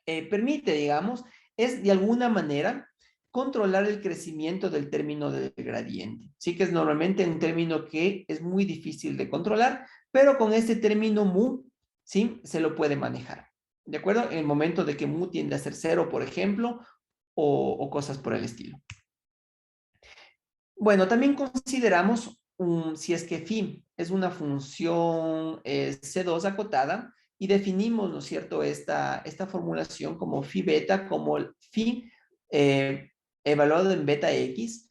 S2: permite, digamos, es de alguna manera controlar el crecimiento del término del gradiente. Sí que es normalmente un término que es muy difícil de controlar, pero con este término mu, sí, se lo puede manejar. ¿De acuerdo? En el momento de que mu tiende a ser 0, por ejemplo, o cosas por el estilo. Bueno, también consideramos si es que phi es una función C2 acotada, y definimos, ¿no es cierto?, esta formulación como phi beta, como el phi evaluado en beta x.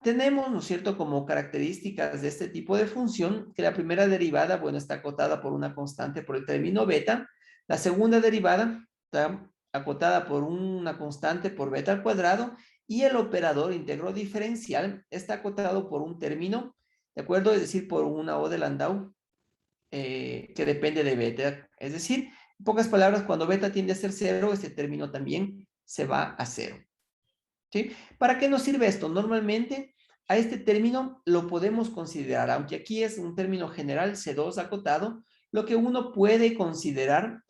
S2: Tenemos, ¿no es cierto?, como características de este tipo de función, que la primera derivada, bueno, está acotada por una constante por el término beta. La segunda derivada está acotada por una constante por beta al cuadrado, y el operador íntegro diferencial está acotado por un término, ¿de acuerdo? Es decir, por una O de Landau que depende de beta. Es decir, en pocas palabras, cuando beta tiende a ser 0, este término también se va a 0. ¿Sí? ¿Para qué nos sirve esto? Normalmente a este término lo podemos considerar, aunque aquí es un término general C2 acotado, lo que uno puede considerar,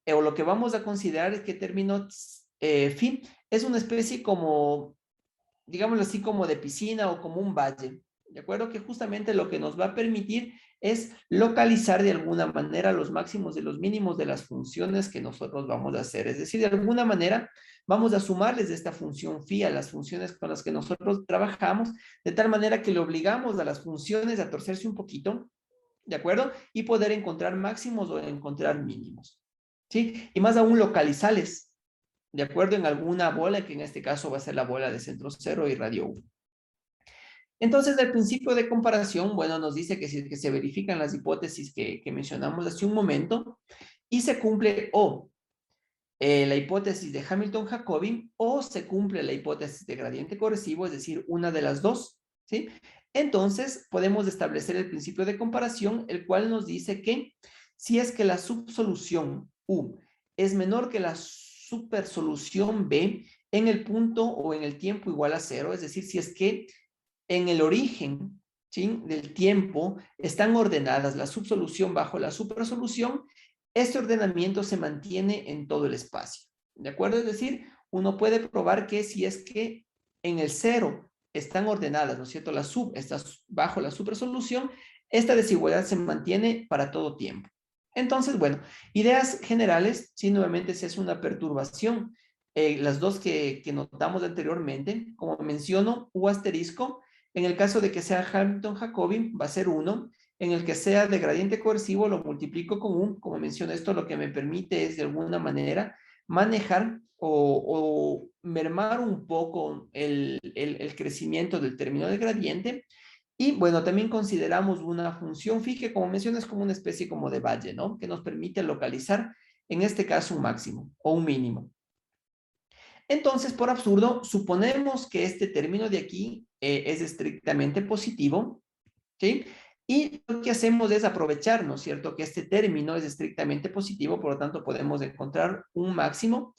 S2: o lo que vamos a considerar, es que término phi es una especie como, digámoslo así, como de piscina o como un valle, ¿de acuerdo? Que justamente lo que nos va a permitir es localizar de alguna manera los máximos y los mínimos de las funciones que nosotros vamos a hacer. Es decir, de alguna manera vamos a sumarles de esta función phi a las funciones con las que nosotros trabajamos, de tal manera que le obligamos a las funciones a torcerse un poquito, ¿de acuerdo? Y poder encontrar máximos o encontrar mínimos, ¿sí? Y más aún localizarles, de acuerdo, en alguna bola, que en este caso va a ser la bola de centro 0 y radio 1. Entonces, el principio de comparación, bueno, nos dice que si que se verifican las hipótesis que mencionamos hace un momento, y se cumple o la hipótesis de Hamilton-Jacobi, o se cumple la hipótesis de gradiente coercivo, es decir, una de las dos, ¿sí? Entonces, podemos establecer el principio de comparación, el cual nos dice que si es que la subsolución U es menor que la supersolución B en el punto o en el tiempo igual a 0, es decir, si es que en el origen, ¿sí?, del tiempo están ordenadas la subsolución bajo la supersolución, este ordenamiento se mantiene en todo el espacio, ¿de acuerdo? Es decir, uno puede probar que si es que en el 0 están ordenadas, ¿no es cierto?, la sub está bajo la supersolución, esta desigualdad se mantiene para todo tiempo. Entonces, bueno, ideas generales, sí, nuevamente si es una perturbación, las dos que notamos anteriormente, como menciono, U asterisco, en el caso de que sea Hamilton-Jacobi, va a ser 1. En el que sea de gradiente coercivo, lo multiplico con 1. Como menciono, esto lo que me permite es, de alguna manera, manejar o mermar un poco el crecimiento del término de gradiente. Y, bueno, también consideramos una función phi, que, como menciono, es como una especie como de valle, ¿no?, que nos permite localizar, en este caso, un máximo o un mínimo. Entonces, por absurdo, suponemos que este término de aquí es estrictamente positivo, ¿sí? Y lo que hacemos es aprovechar, ¿no es cierto?, que este término es estrictamente positivo, por lo tanto podemos encontrar un máximo,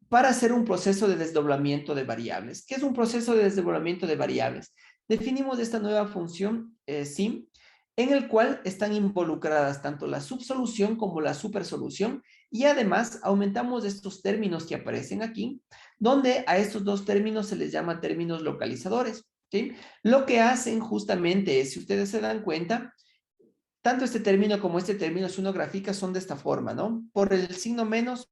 S2: para hacer un proceso de desdoblamiento de variables. ¿Qué es un proceso de desdoblamiento de variables? Definimos esta nueva función sim, en el cual están involucradas tanto la subsolución como la supersolución, y además aumentamos estos términos que aparecen aquí, donde a estos dos términos se les llama términos localizadores, ¿sí? Lo que hacen justamente es, si ustedes se dan cuenta, tanto este término como este término, si uno grafica, son de esta forma, ¿no? Por el signo menos,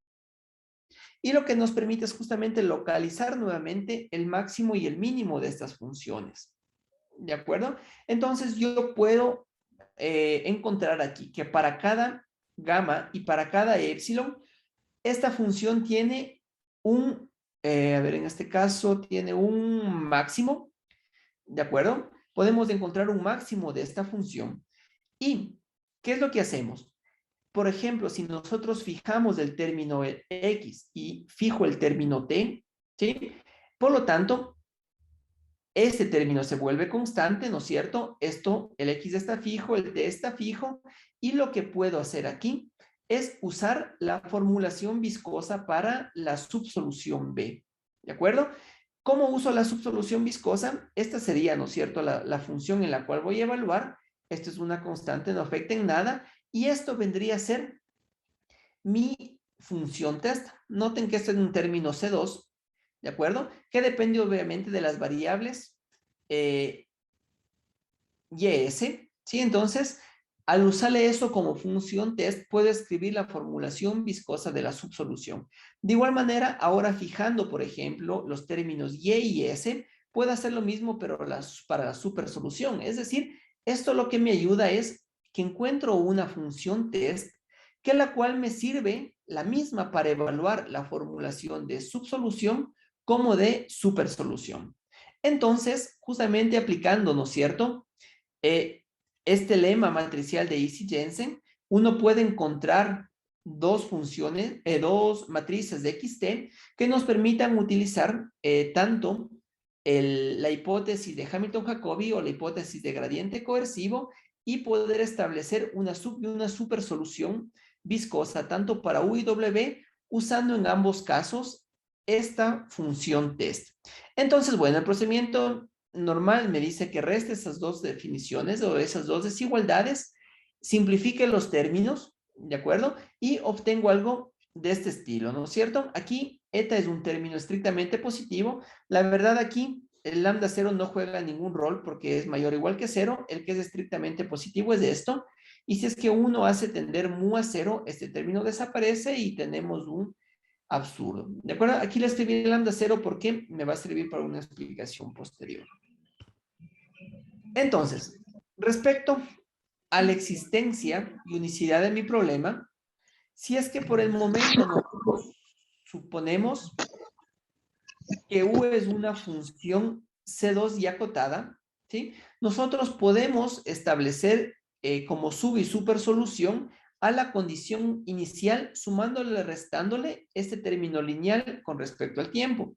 S2: y lo que nos permite es justamente localizar nuevamente el máximo y el mínimo de estas funciones, ¿de acuerdo? Entonces yo puedo encontrar aquí que para cada gamma y para cada epsilon, esta función tiene un, a ver, en este caso tiene un máximo, ¿de acuerdo? Podemos encontrar un máximo de esta función. ¿Y qué es lo que hacemos? Por ejemplo, si nosotros fijamos el término X y fijo el término T, ¿sí? Por lo tanto, este término se vuelve constante, ¿no es cierto? Esto, el X está fijo, el T está fijo, y lo que puedo hacer aquí es usar la formulación viscosa para la subsolución B, ¿de acuerdo? ¿Cómo uso la subsolución viscosa? Esta sería, ¿no es cierto?, la función en la cual voy a evaluar. Esto es una constante, no afecta en nada, y esto vendría a ser mi función test. Noten que esto es un término C2, ¿de acuerdo? Que depende obviamente de las variables y s, ¿sí? Entonces, al usarle eso como función test, puedo escribir la formulación viscosa de la subsolución. De igual manera, ahora fijando, por ejemplo, los términos y s, puedo hacer lo mismo, pero para la supersolución. Es decir, esto lo que me ayuda es que encuentro una función test que la cual me sirve la misma para evaluar la formulación de subsolución como de supersolución. Entonces, justamente aplicando, ¿no es cierto?, este lema matricial de Ising-Jensen, uno puede encontrar dos funciones, dos matrices de XT que nos permitan utilizar tanto la hipótesis de Hamilton-Jacobi o la hipótesis de gradiente coercivo y poder establecer una sub y una supersolución viscosa tanto para U y W usando en ambos casos esta función test. Entonces, bueno, el procedimiento normal me dice que reste esas dos definiciones o esas dos desigualdades, simplifique los términos, ¿de acuerdo? Y obtengo algo de este estilo, ¿no es cierto? Aquí, eta es un término estrictamente positivo. La verdad aquí, el lambda 0 no juega ningún rol porque es mayor o igual que 0. El que es estrictamente positivo es esto. Y si es que 1 hace tender mu a 0, este término desaparece y tenemos un absurdo. ¿De acuerdo? Aquí le escribí el lambda 0 porque me va a servir para una explicación posterior. Entonces, respecto a la existencia y unicidad de mi problema, si es que por el momento nosotros suponemos que U es una función C2 y acotada, ¿sí? Nosotros podemos establecer como sub y supersolución a la condición inicial, sumándole, restándole este término lineal con respecto al tiempo.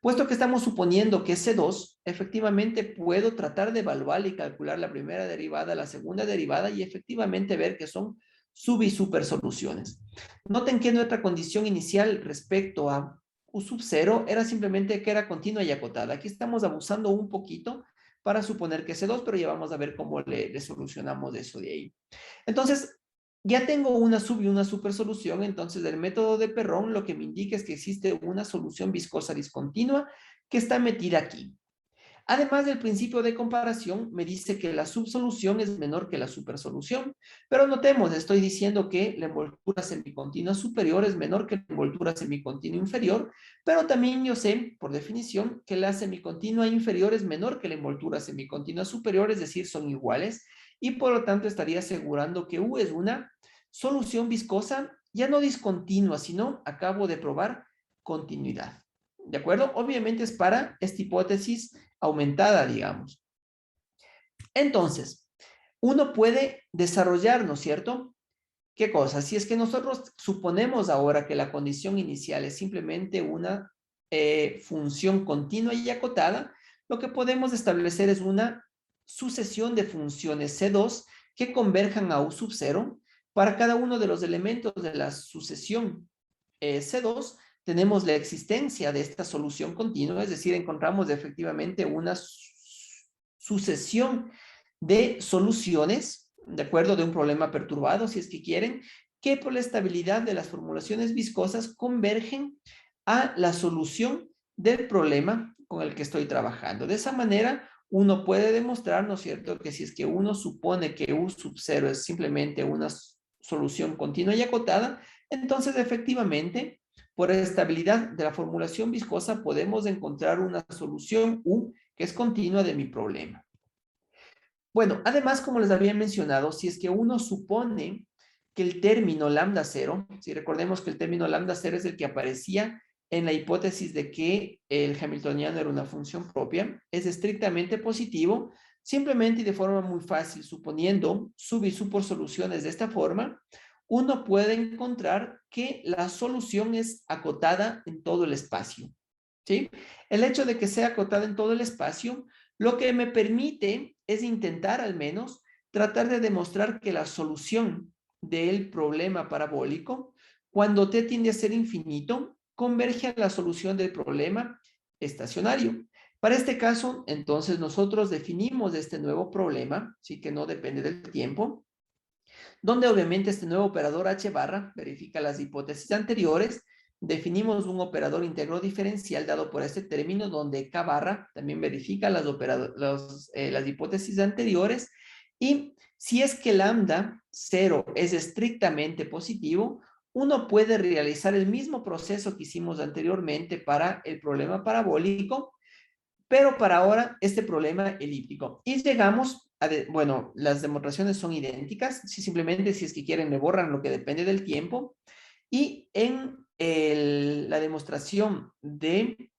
S2: Puesto que estamos suponiendo que es C2, efectivamente puedo tratar de evaluar y calcular la primera derivada, la segunda derivada y efectivamente ver que son sub y supersoluciones. Noten que nuestra condición inicial respecto a U sub 0 era simplemente que era continua y acotada. Aquí estamos abusando un poquito para suponer que es C2, pero ya vamos a ver cómo le solucionamos eso de ahí. Entonces, ya tengo una sub y una supersolución, entonces el método de Perron lo que me indica es que existe una solución viscosa discontinua que está metida aquí. Además del principio de comparación, me dice que la subsolución es menor que la supersolución, pero notemos, estoy diciendo que la envoltura semicontinua superior es menor que la envoltura semicontinua inferior, pero también yo sé, por definición, que la semicontinua inferior es menor que la envoltura semicontinua superior, es decir, son iguales, y por lo tanto estaría asegurando que U es una solución viscosa, ya no discontinua, sino acabo de probar continuidad. ¿De acuerdo? Obviamente es para esta hipótesis aumentada, digamos. Entonces, uno puede desarrollar, ¿no es cierto? ¿Qué cosa? Si es que nosotros suponemos ahora que la condición inicial es simplemente una función continua y acotada, lo que podemos establecer es una sucesión de funciones C2 que converjan a U sub 0. Para cada uno de los elementos de la sucesión C2, tenemos la existencia de esta solución continua, es decir, encontramos efectivamente una sucesión de soluciones, de acuerdo, de un problema perturbado, si es que quieren, que por la estabilidad de las formulaciones viscosas convergen a la solución del problema con el que estoy trabajando. De esa manera, uno puede demostrar, ¿no es cierto?, que si es que uno supone que U sub 0 es simplemente una solución continua y acotada, entonces efectivamente, por estabilidad de la formulación viscosa, podemos encontrar una solución U que es continua de mi problema. Bueno, además, como les había mencionado, si es que uno supone que el término lambda 0, si recordemos que el término lambda 0 es el que aparecía en la hipótesis de que el hamiltoniano era una función propia, es estrictamente positivo, simplemente y de forma muy fácil, suponiendo sub y supersoluciones de esta forma, uno puede encontrar que la solución es acotada en todo el espacio. ¿sí? El hecho de que sea acotada en todo el espacio, lo que me permite es intentar al menos tratar de demostrar que la solución del problema parabólico, cuando t tiende a ser infinito, converge a la solución del problema estacionario. Para este caso, entonces, nosotros definimos este nuevo problema, ¿sí? Que no depende del tiempo, donde obviamente este nuevo operador h barra verifica las hipótesis anteriores. Definimos un operador íntegro diferencial dado por este término, donde k barra también verifica las hipótesis anteriores. Y si es que lambda 0 es estrictamente positivo, uno puede realizar el mismo proceso que hicimos anteriormente para el problema parabólico, pero para ahora este problema elíptico. Y llegamos a, bueno, las demostraciones son idénticas, si simplemente si es que quieren me borran lo que depende del tiempo. Y en la demostración de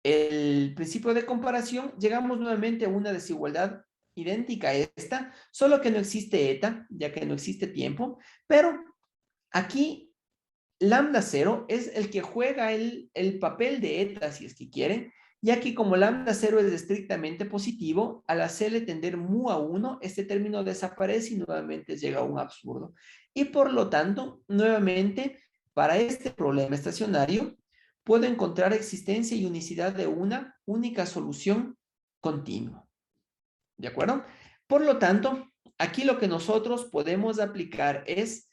S2: el principio de comparación, llegamos nuevamente a una desigualdad idéntica a esta, solo que no existe eta, ya que no existe tiempo, pero aquí lambda 0 es el que juega el papel de eta, si es que quieren, ya que como lambda 0 es estrictamente positivo, al hacerle tender mu a 1, este término desaparece y nuevamente llega a un absurdo. Y por lo tanto, nuevamente, para este problema estacionario, puedo encontrar existencia y unicidad de una única solución continua. ¿De acuerdo? Por lo tanto, aquí lo que nosotros podemos aplicar es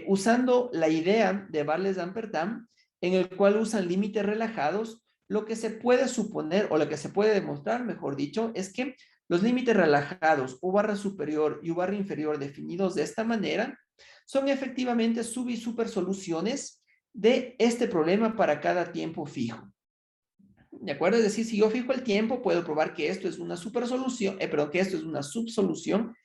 S2: usando la idea de Barles-Dampertam, en el cual usan límites relajados, lo que se puede suponer, o lo que se puede demostrar, mejor dicho, es que los límites relajados, u barra superior y u barra inferior definidos de esta manera, son efectivamente sub y super soluciones de este problema para cada tiempo fijo. ¿De acuerdo? Es decir, si yo fijo el tiempo, puedo probar que esto es una supersolución, perdón, que esto es una subsolución,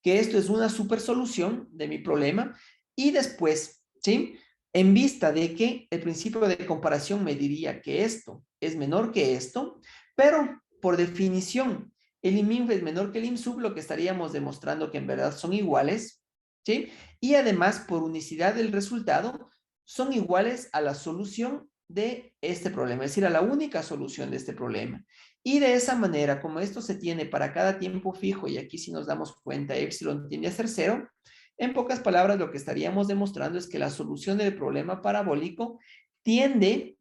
S2: que esto es una supersolución de mi problema, y después, ¿sí? En vista de que el principio de comparación me diría que esto es menor que esto, pero por definición, el IMINF es menor que el IMSUB, lo que estaríamos demostrando que en verdad son iguales, ¿sí? Y además, por unicidad del resultado, son iguales a la solución de este problema, es decir, a la única solución de este problema. Y de esa manera, como esto se tiene para cada tiempo fijo, y aquí si nos damos cuenta, epsilon tiende a ser 0, en pocas palabras lo que estaríamos demostrando es que la solución del problema parabólico tiende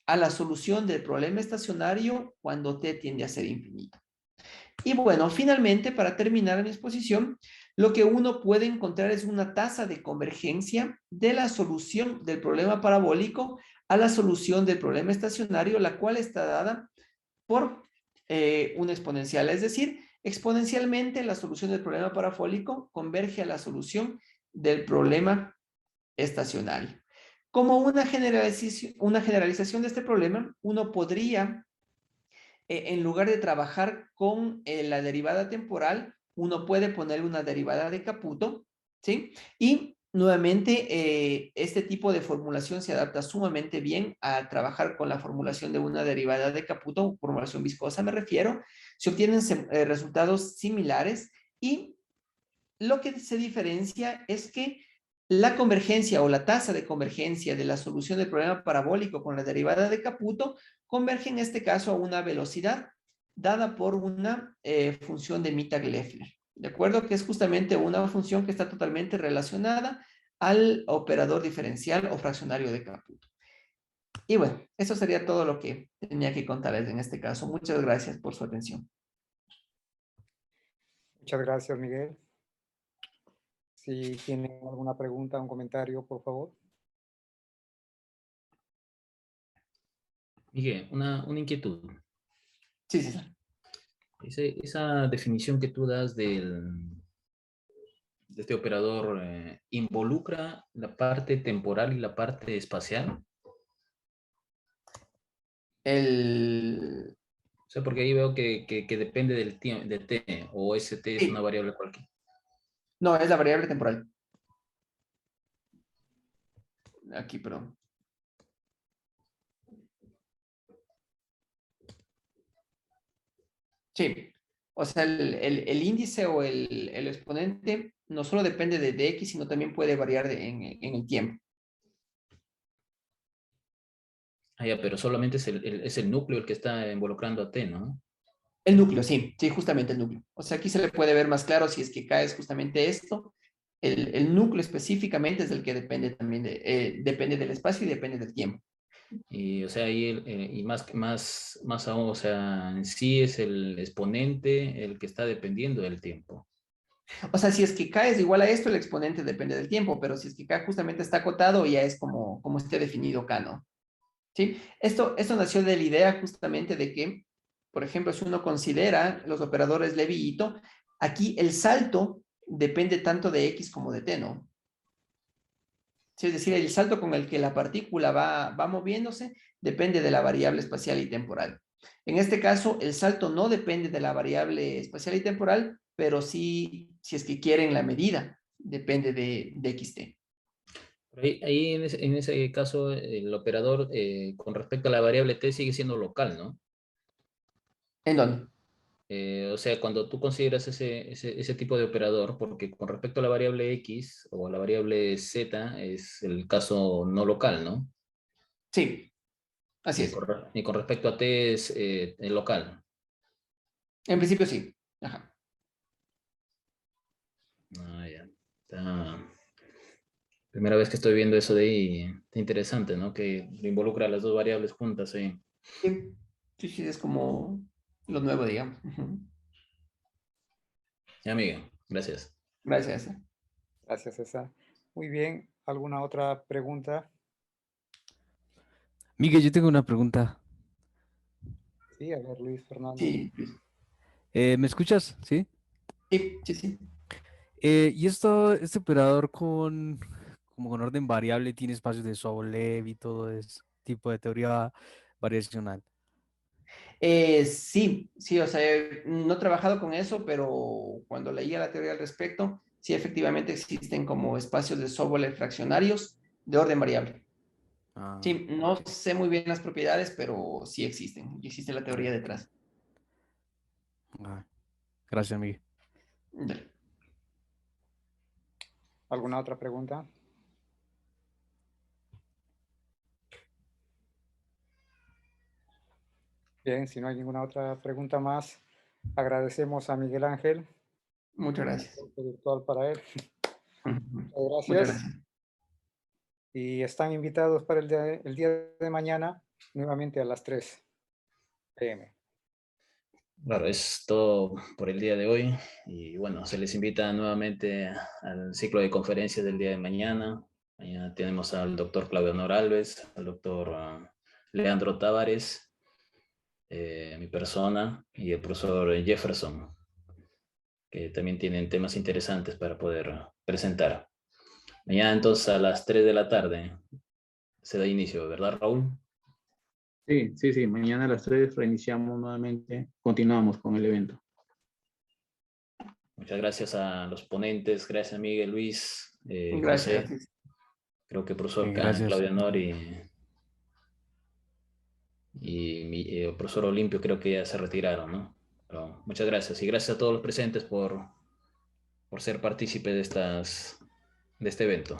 S2: a la solución del problema estacionario cuando t tiende a ser infinito. Y bueno, finalmente, para terminar mi exposición, lo que uno puede encontrar es una tasa de convergencia de la solución del problema parabólico a la solución del problema estacionario, la cual está dada por una exponencial. Es decir, exponencialmente la solución del problema parabólico converge a la solución del problema estacionario. Como una generalización de este problema, uno podría en lugar de trabajar con la derivada temporal, uno puede poner una derivada de Caputo, ¿sí? Y nuevamente, este tipo de formulación se adapta sumamente bien a trabajar con la formulación de una derivada de Caputo, formulación viscosa me refiero. Se obtienen resultados similares y lo que se diferencia es que la convergencia o la tasa de convergencia de la solución del problema parabólico con la derivada de Caputo converge en este caso a una velocidad dada por una función de Mittag-Leffler, ¿de acuerdo? Que es justamente una función que está totalmente relacionada al operador diferencial o fraccionario de Caputo. Y bueno, eso sería todo lo que tenía que contarles en este caso. Muchas gracias por su atención.
S1: Muchas gracias, Miguel. Si tienen alguna pregunta o un comentario, por favor.
S3: Miguel, una inquietud.
S2: Sí, sí, sí.
S3: Esa definición que tú das de este operador involucra la parte temporal y la parte espacial. O sea, porque ahí veo que depende del tiempo, de t, o ese t es una variable cualquiera.
S2: No, es la variable temporal. Aquí, perdón. Sí, o sea, el índice o el exponente no solo depende de x, sino también puede variar en el tiempo.
S3: Ah, ya, pero solamente es el núcleo el que está involucrando a T, ¿no?
S2: El núcleo, sí, sí, justamente el núcleo. O sea, aquí se le puede ver más claro si es que cae es justamente esto. El núcleo específicamente es el que depende también depende del espacio y depende del tiempo.
S3: Y, o sea, ahí y más aún, o sea, en sí es el exponente el que está dependiendo del tiempo.
S2: O sea, si es que cae es igual a esto, el exponente depende del tiempo, pero si es que cae justamente está acotado, ya es como esté definido acá, ¿no? ¿Sí? Esto nació de la idea justamente de que, por ejemplo, si uno considera los operadores Levi y Ito, aquí el salto depende tanto de X como de T, ¿no? Sí, es decir, el salto con el que la partícula va moviéndose depende de la variable espacial y temporal. En este caso, el salto no depende de la variable espacial y temporal, pero sí, si es que quieren la medida, depende de XT.
S3: Ahí en ese caso, el operador con respecto a la variable t sigue siendo local, ¿no?
S2: ¿En dónde?
S3: O sea, cuando tú consideras ese tipo de operador, porque con respecto a la variable x o a la variable z es el caso no local, ¿no?
S2: Sí, así es.
S3: Y con respecto a t es el local.
S2: En principio sí. Ajá.
S3: Ah, ya. Está- Primera vez que estoy viendo eso de ahí, está interesante, ¿no? Que involucra las dos variables juntas, sí.
S2: Sí, sí, sí, es como lo nuevo, digamos. Ujú.
S3: Ya, amigo, gracias.
S2: Gracias.
S1: Gracias, César. Muy bien. ¿Alguna otra pregunta?
S4: Miguel, yo tengo una pregunta.
S1: Sí, a ver, Luis Fernando.
S2: Sí, Luis.
S4: ¿Me escuchas? ¿Sí?
S2: Sí, sí, sí.
S4: ¿Y este operador como con orden variable tiene espacios de Sobolev y todo ese tipo de teoría variacional?
S2: Sí, sí, o sea, no he trabajado con eso, pero cuando leía la teoría al respecto, sí, efectivamente existen como espacios de Sobolev fraccionarios de orden variable.
S4: Ah,
S2: Sí, no
S4: ok.
S2: sé muy bien las propiedades, pero sí existen, y existe la teoría detrás.
S4: Ah, gracias, Miguel.
S2: Dale.
S1: ¿Alguna otra pregunta? Bien, si no hay ninguna otra pregunta más, agradecemos a Miguel Ángel,
S2: Muchas
S1: un
S2: gracias.
S1: aporte virtual para él. Muchas
S2: Muchas
S1: gracias.
S2: gracias.
S1: Y están invitados para el día de mañana, nuevamente a las 3 p.m.
S3: Claro, es todo por el día de hoy y bueno, se les invita nuevamente al ciclo de conferencias del día de mañana. Mañana tenemos al doctor Claudio Honor Alves, al doctor Leandro Tavares, mi persona y el profesor Jefferson, que también tienen temas interesantes para poder presentar. Mañana entonces a las 3 de la tarde se da inicio, ¿verdad, Raúl?
S5: Sí, sí, sí. Mañana a las 3 reiniciamos nuevamente. Continuamos con el evento.
S3: Muchas gracias a los ponentes, gracias Miguel, Luis, José,
S2: Gracias.
S3: creo que el profesor
S4: Gracias.
S3: Claudio Honor y el profesor Olimpio creo que ya se retiraron, ¿no? Pero muchas gracias y gracias a todos los presentes por ser partícipes de este evento.